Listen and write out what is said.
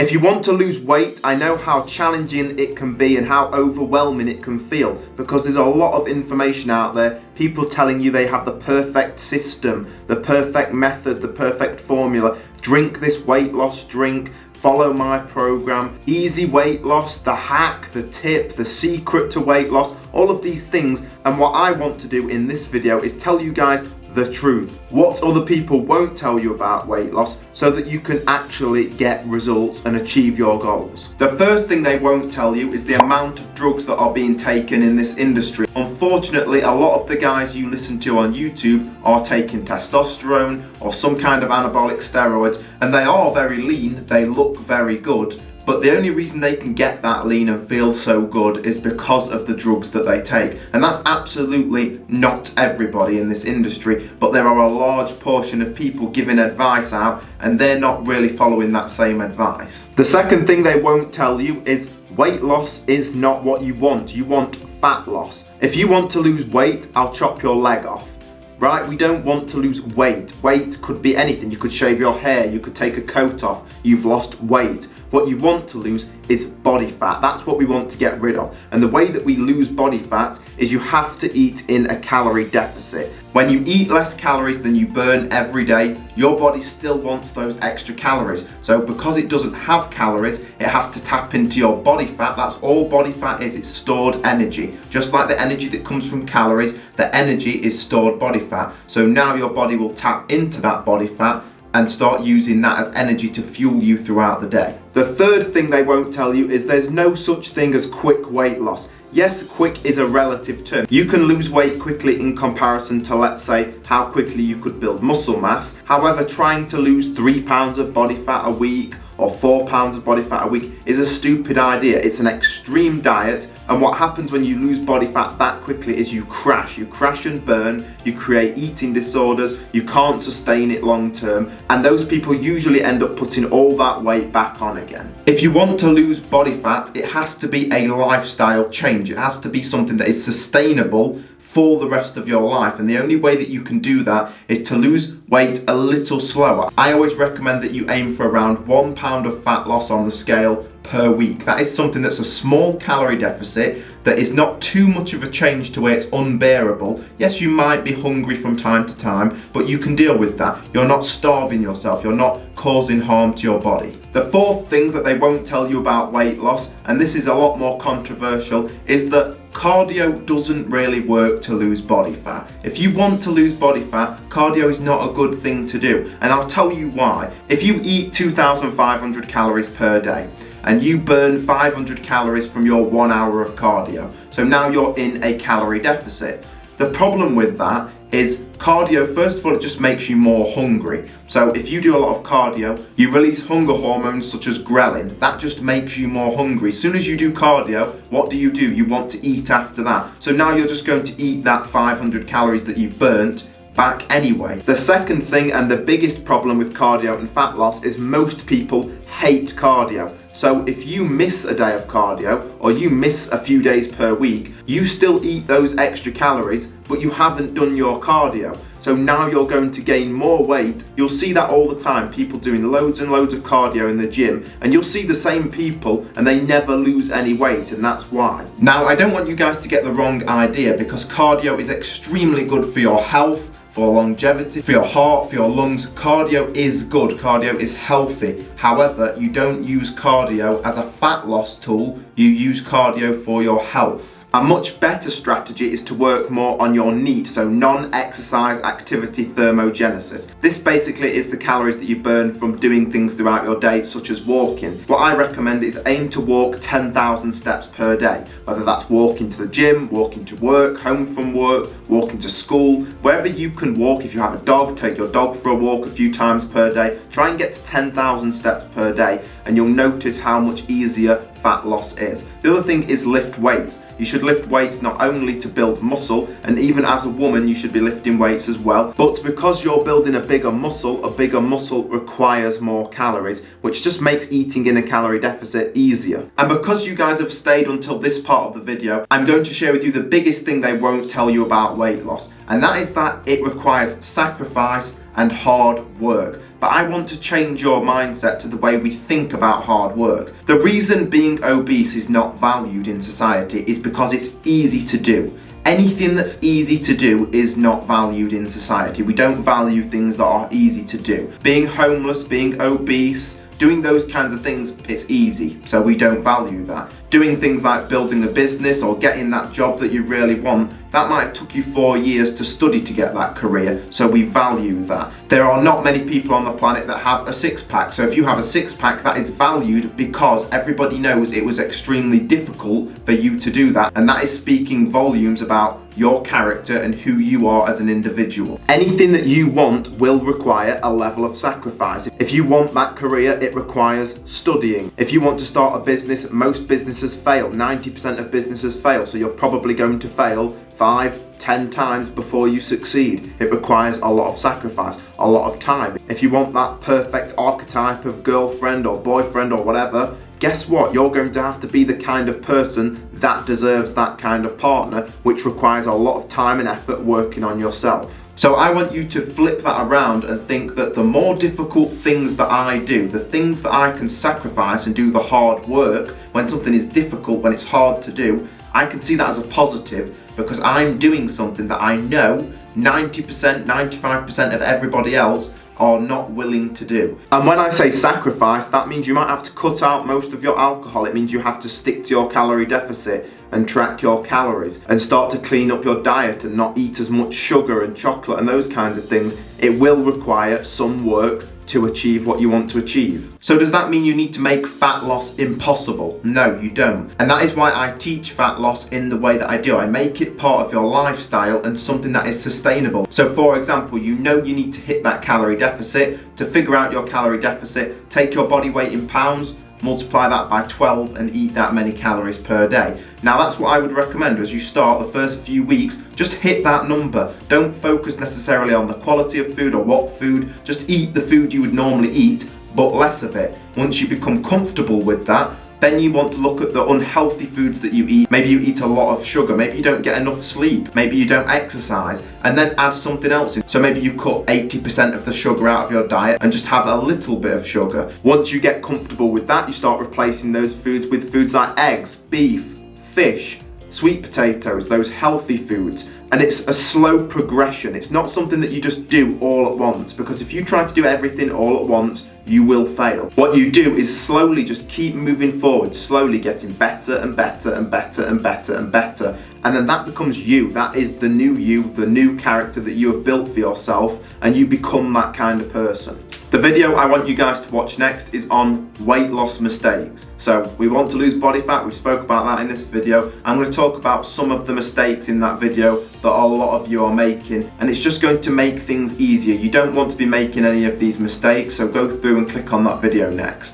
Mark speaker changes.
Speaker 1: If you want to lose weight, I know how challenging it can be and how overwhelming it can feel, because there's a lot of information out there, people telling you they have the perfect system, the perfect method, the perfect formula. Drink this weight loss drink, follow my program, easy weight loss, the hack, the tip, the secret to weight loss, all of these things. And what I want to do in this video is tell you guys the truth, what other people won't tell you about weight loss, so that you can actually get results and achieve your goals. The first thing they won't tell you is the amount of drugs that are being taken in this industry. Unfortunately, a lot of the guys you listen to on YouTube are taking testosterone or some kind of anabolic steroids, and they are very lean, they look very good, but the only reason they can get that lean and feel so good is because of the drugs that they take. And that's absolutely not everybody in this industry, but there are a large portion of people giving advice out and they're not really following that same advice. The second thing they won't tell you is weight loss is not what you want. You want fat loss. If you want to lose weight, I'll chop your leg off. Right? We don't want to lose weight. Weight could be anything. You could shave your hair, you could take a coat off. You've lost weight. What you want to lose is body fat. That's what we want to get rid of. And the way that we lose body fat is you have to eat in a calorie deficit. When you eat less calories than you burn every day, your body still wants those extra calories. So because it doesn't have calories, it has to tap into your body fat. That's all body fat is. It's stored energy. Just like the energy that comes from calories, the energy is stored body fat. So now your body will tap into that body fat and start using that as energy to fuel you throughout the day. The third thing they won't tell you is there's no such thing as quick weight loss. Yes, quick is a relative term. You can lose weight quickly in comparison to, let's say, how quickly you could build muscle mass. However, trying to lose 3 pounds of body fat a week or 4 pounds of body fat a week is a stupid idea. It's an extreme diet, and what happens when you lose body fat that quickly is you crash and burn, you create eating disorders, you can't sustain it long term, and those people usually end up putting all that weight back on again. If you want to lose body fat, it has to be a lifestyle change. It has to be something that is sustainable for the rest of your life, and the only way that you can do that is to lose weight a little slower. I always recommend that you aim for around 1 pound of fat loss on the scale per week. That is something that's a small calorie deficit, that is not too much of a change to where it's unbearable. Yes, you might be hungry from time to time, but you can deal with that. You're not starving yourself, you're not causing harm to your body. The fourth thing that they won't tell you about weight loss, and this is a lot more controversial, is that cardio doesn't really work to lose body fat. If you want to lose body fat, cardio is not a good thing to do, and I'll tell you why. If you eat 2,500 calories per day, and you burn 500 calories from your 1 hour of cardio, so now you're in a calorie deficit. The problem with that is cardio, first of all, it just makes you more hungry. So if you do a lot of cardio, you release hunger hormones such as ghrelin. That just makes you more hungry. As soon as you do cardio, what do? You want to eat after that. So now you're just going to eat that 500 calories that you've burnt back anyway. The second thing, and the biggest problem with cardio and fat loss, is most people hate cardio. So if you miss a day of cardio, or you miss a few days per week, you still eat those extra calories, but you haven't done your cardio. So now you're going to gain more weight. You'll see that all the time, people doing loads and loads of cardio in the gym, and you'll see the same people and they never lose any weight, and that's why. Now, I don't want you guys to get the wrong idea, because cardio is extremely good for your health, for longevity, for your heart, for your lungs. Cardio is good, cardio is healthy. However, you don't use cardio as a fat loss tool, you use cardio for your health. A much better strategy is to work more on your NEAT, so non-exercise activity thermogenesis. This basically is the calories that you burn from doing things throughout your day, such as walking. What I recommend is aim to walk 10,000 steps per day, whether that's walking to the gym, walking to work, home from work, walking to school, wherever you can walk. If you have a dog, take your dog for a walk a few times per day. Try and get to 10,000 steps per day, and you'll notice how much easier fat loss is. The other thing is lift weights. You should lift weights not only to build muscle, and even as a woman you should be lifting weights as well, but because you're building a bigger muscle requires more calories, which just makes eating in a calorie deficit easier. And because you guys have stayed until this part of the video, I'm going to share with you the biggest thing they won't tell you about weight loss, and that is that it requires sacrifice and hard work. but I want to change your mindset to the way we think about hard work. The reason being obese is not valued in society is because it's easy to do. Anything that's easy to do is not valued in society. We don't value things that are easy to do. Being homeless, being obese, doing those kinds of things, it's easy, so we don't value that. Doing things like building a business or getting that job that you really want, that might have took you 4 years to study to get that career, so we value that. There are not many people on the planet that have a six-pack, so if you have a six-pack, that is valued because everybody knows it was extremely difficult for you to do that, and that is speaking volumes about your character and who you are as an individual. Anything that you want will require a level of sacrifice. If you want that career, it requires studying. If you want to start a business, most businesses fail. 90% of businesses fail, so you're probably going to fail 5-10 times before you succeed. It requires a lot of sacrifice, a lot of time. If you want that perfect archetype of girlfriend or boyfriend or whatever, guess what? You're going to have to be the kind of person that deserves that kind of partner, which requires a lot of time and effort working on yourself. So I want you to flip that around and think that the more difficult things that I do, the things that I can sacrifice and do the hard work, when something is difficult, when it's hard to do, I can see that as a positive because I'm doing something that I know 90%, 95% of everybody else are not willing to do. And when I say sacrifice, that means you might have to cut out most of your alcohol. It means you have to stick to your calorie deficit and track your calories and start to clean up your diet and not eat as much sugar and chocolate and those kinds of things. It will require some work to achieve what you want to achieve. So does that mean you need to make fat loss impossible? No, you don't. And that is why I teach fat loss in the way that I do. I make it part of your lifestyle and something that is sustainable. So for example, you know you need to hit that calorie deficit. To figure out your calorie deficit, take your body weight in pounds, multiply that by 12 and eat that many calories per day. Now that's what I would recommend as you start the first few weeks. Just hit that number. Don't focus necessarily on the quality of food or what food. Just eat the food you would normally eat, but less of it. Once you become comfortable with that, then you want to look at the unhealthy foods that you eat. Maybe you eat a lot of sugar, maybe you don't get enough sleep, maybe you don't exercise, and then add something else in. So maybe you cut 80% of the sugar out of your diet and just have a little bit of sugar. Once you get comfortable with that, you start replacing those foods with foods like eggs, beef, fish, sweet potatoes, those healthy foods. And it's a slow progression. It's not something that you just do all at once, because if you try to do everything all at once, you will fail. What you do is slowly just keep moving forward, slowly getting better and better and better and better and better. And then that becomes you. That is the new you, the new character that you have built for yourself, and you become that kind of person. The video I want you guys to watch next is on weight loss mistakes. So we want to lose body fat, we spoke about that in this video. I'm going to talk about some of the mistakes in that video that a lot of you are making, and it's just going to make things easier. You don't want to be making any of these mistakes, so go through and click on that video next.